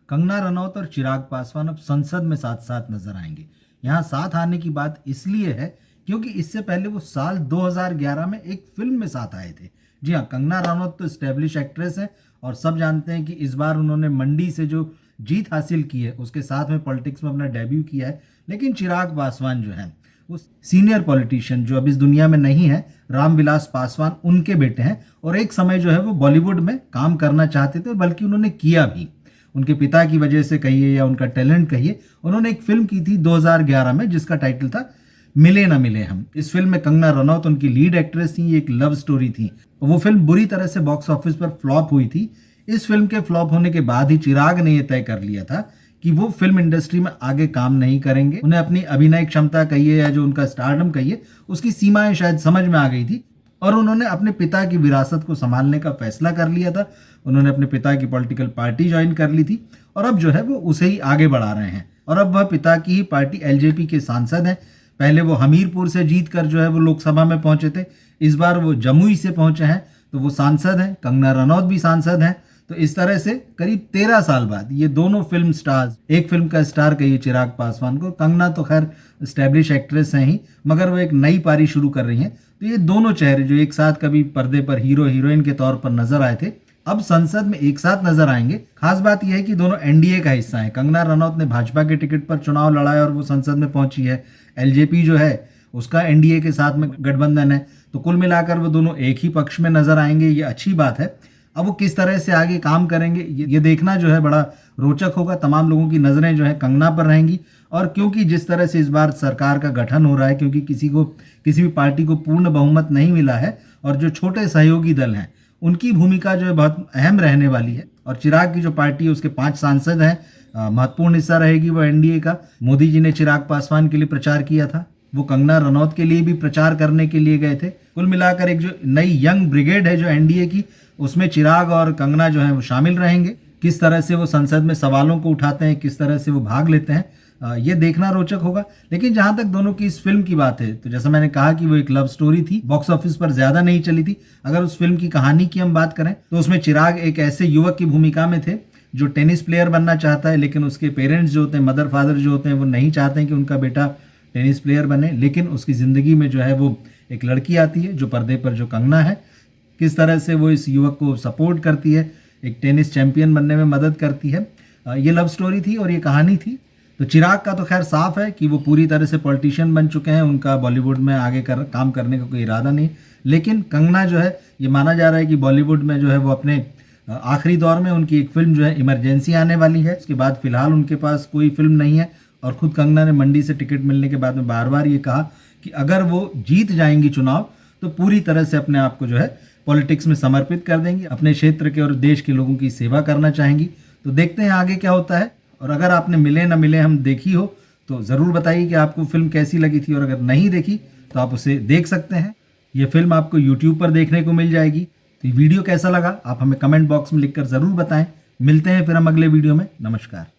कंगना रनौत और चिराग पासवान अब संसद में साथ साथ नजर आएंगे। यहाँ साथ आने की बात इसलिए है क्योंकि इससे पहले वो साल 2011 में एक फिल्म में साथ आए थे। जी हाँ, कंगना रनौत तो स्टैब्लिश एक्ट्रेस है और सब जानते हैं कि इस बार उन्होंने मंडी से जो जीत हासिल की है उसके साथ में पॉलिटिक्स में अपना डेब्यू किया है। लेकिन चिराग पासवान जो है वो सीनियर पॉलिटिशियन जो अब इस दुनिया में नहीं है, रामविलास पासवान उनके बेटे हैं और एक समय जो है वो बॉलीवुड में काम करना चाहते थे, बल्कि उन्होंने किया भी। उनके पिता की वजह से कहिए या उनका टैलेंट कहिए, उन्होंने एक फिल्म की थी 2011 में जिसका टाइटल था मिले ना मिले हम। इस फिल्म में कंगना रनौत उनकी लीड एक्ट्रेस थी। एक लव स्टोरी थी। वो फिल्म बुरी तरह से बॉक्स ऑफिस पर फ्लॉप हुई थी। इस फिल्म के फ्लॉप होने के बाद ही चिराग ने यह तय कर लिया था कि वो फिल्म इंडस्ट्री में आगे काम नहीं करेंगे। उन्हें अपनी अभिनय क्षमता कहिए या जो उनका स्टारडम कहिए, उसकी सीमाएं शायद समझ में आ गई थी और उन्होंने अपने पिता की विरासत को संभालने का फैसला कर लिया था। उन्होंने अपने पिता की पॉलिटिकल पार्टी ज्वाइन कर ली थी और अब जो है वो उसे ही आगे बढ़ा रहे हैं। और अब वह पिता की ही पार्टी एलजेपी के सांसद हैं। पहले वो हमीरपुर से जीत कर जो है वो लोकसभा में पहुंचे थे, इस बार वो जमुई से पहुंचे हैं, तो वो सांसद हैं। कंगना रनौत भी सांसद हैं। तो इस तरह से करीब 13 साल बाद ये दोनों फिल्म स्टार्स, एक फिल्म का स्टार कहिए चिराग पासवान को, कंगना तो खैर स्टैब्लिश एक्ट्रेस हैं ही, मगर वो एक नई पारी शुरू कर रही हैं। तो ये दोनों चेहरे जो एक साथ कभी पर्दे पर हीरो हीरोइन के तौर पर नजर आए थे, अब संसद में एक साथ नजर आएंगे। खास बात यह है कि दोनों एनडीए का हिस्सा है। कंगना रनौत ने भाजपा के टिकट पर चुनाव लड़ाया और वो संसद में पहुंची है। एलजेपी जो है उसका एनडीए के साथ में गठबंधन है। तो कुल मिलाकर वो दोनों एक ही पक्ष में नजर आएंगे, ये अच्छी बात है। अब वो किस तरह से आगे काम करेंगे ये देखना जो है बड़ा रोचक होगा। तमाम लोगों की नजरें जो है कंगना पर रहेंगी। और क्योंकि जिस तरह से इस बार सरकार का गठन हो रहा है, क्योंकि किसी भी पार्टी को पूर्ण बहुमत नहीं मिला है और जो छोटे सहयोगी दल हैं उनकी भूमिका जो है बहुत अहम रहने वाली है। और चिराग की जो पार्टी है उसके 5 सांसद हैं, महत्वपूर्ण हिस्सा रहेगी वो एनडीए का। मोदी जी ने चिराग पासवान के लिए प्रचार किया था, वो कंगना रनौत के लिए भी प्रचार करने के लिए गए थे। कुल मिलाकर एक जो नई यंग ब्रिगेड है जो एनडीए की, उसमें चिराग और कंगना जो है वो शामिल रहेंगे। किस तरह से वो संसद में सवालों को उठाते हैं, किस तरह से वो भाग लेते हैं, ये देखना रोचक होगा। लेकिन जहां तक दोनों की इस फिल्म की बात है, तो जैसा मैंने कहा कि वो एक लव स्टोरी थी, बॉक्स ऑफिस पर ज्यादा नहीं चली थी। अगर उस फिल्म की कहानी की हम बात करें तो उसमें चिराग एक ऐसे युवक की भूमिका में थे जो टेनिस प्लेयर बनना चाहता है, लेकिन उसके पेरेंट्स जो होते हैं, मदर फादर जो होते हैं, वो नहीं चाहते हैं कि उनका बेटा टेनिस प्लेयर बने। लेकिन उसकी जिंदगी में जो है वो एक लड़की आती है जो पर्दे पर जो कंगना है, किस तरह से वो इस युवक को सपोर्ट करती है, एक टेनिस चैंपियन बनने में मदद करती है। ये लव स्टोरी थी और ये कहानी थी। तो चिराग का तो खैर साफ है कि वो पूरी तरह से पॉलिटिशियन बन चुके हैं, उनका बॉलीवुड में आगे काम करने का कोई इरादा नहीं। लेकिन कंगना जो है, ये माना जा रहा है कि बॉलीवुड में जो है वो अपने आखिरी दौर में, उनकी एक फिल्म जो है इमरजेंसी आने वाली है। उसके बाद फिलहाल उनके पास कोई फिल्म नहीं है। और खुद कंगना ने मंडी से टिकट मिलने के बाद में बार बार ये कहा कि अगर वो जीत जाएंगी चुनाव तो पूरी तरह से अपने आप को जो है पॉलिटिक्स में समर्पित कर देंगी, अपने क्षेत्र के और देश के लोगों की सेवा करना चाहेंगी। तो देखते हैं आगे क्या होता है। और अगर आपने मिले ना मिले हम देखी हो तो ज़रूर बताइए कि आपको फिल्म कैसी लगी थी, और अगर नहीं देखी तो आप उसे देख सकते हैं। ये फिल्म आपको यूट्यूब पर देखने को मिल जाएगी। तो ये वीडियो कैसा लगा आप हमें कमेंट बॉक्स में लिखकर ज़रूर बताएं। मिलते हैं फिर हम अगले वीडियो में। नमस्कार।